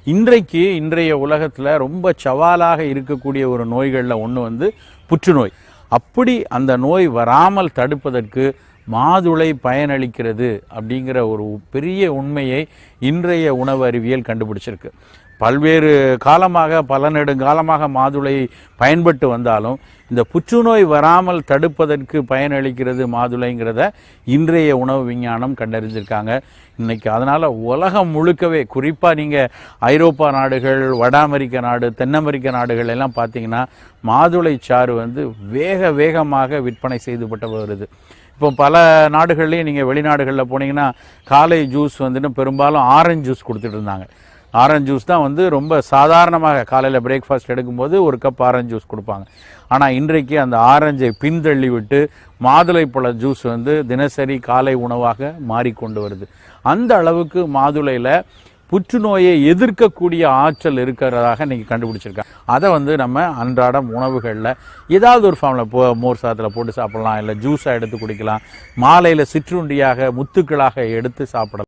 இன்றைய உலகத்தில் ரொம்ப சவாலாக இருக்கக்கூடிய ஒரு நோய்களில் ஒன்று வந்து புற்றுநோய். அப்படி அந்த நோய் வராமல் தடுப்பதற்கு மாதுளை பயனளிக்கிறது அப்படிங்கிற ஒரு பெரிய உண்மையை இன்றைய உணவு அறிவியல் கண்டுபிடிச்சிருக்கு. பல்வேறு காலமாக பல நெடுங்காலமாக மாதுளை பயன்பட்டு வந்தாலும் இந்த புற்றுநோய் வராமல் தடுப்பதற்கு பயனளிக்கிறது மாதுளைங்கிறத இன்றைய உணவு விஞ்ஞானம் கண்டறிஞ்சிருக்காங்க இன்னைக்கு. அதனால் உலகம் முழுக்கவே, குறிப்பாக நீங்கள் ஐரோப்பா நாடுகள், வட அமெரிக்க நாடு, தென் அமெரிக்க நாடுகள் எல்லாம் பார்த்தீங்கன்னா மாதுளை சாறு வந்து வேகமாக விற்பனை செய்துபட்டு வருது. இப்போ பல நாடுகள்லேயும் நீங்கள் வெளிநாடுகளில் போனீங்கன்னா காலை ஜூஸ் வந்துட்டு பெரும்பாலும் ஆரஞ்சு ஜூஸ் கொடுத்துட்டு இருந்தாங்க. ஆரஞ்சு ஜூஸ் தான் வந்து ரொம்ப சாதாரணமாக காலையில் பிரேக்ஃபாஸ்ட் எடுக்கும்போது ஒரு கப் ஆரஞ்சு ஜூஸ் கொடுப்பாங்க. ஆனால் இன்றைக்கு அந்த ஆரஞ்சை பின்தள்ளி விட்டு மாதுளைப்பழ ஜூஸ் வந்து தினசரி காலை உணவாக மாறிக்கொண்டு வருது. அந்த அளவுக்கு மாதுளையில் புற்றுநோயை எதிர்க்கக்கூடிய ஆற்றல் இருக்கிறதாக இன்றைக்கி கண்டுபிடிச்சிருக்காங்க. அதை வந்து நம்ம அன்றாடம் உணவுகளில் ஏதாவது ஒரு ஃபார்மில் மோர் சாதத்தில் போட்டு சாப்பிடலாம், இல்லை ஜூஸாக எடுத்து குடிக்கலாம், மாலையில் சிற்றுண்டியாக முத்துக்களாக எடுத்து சாப்பிடலாம்.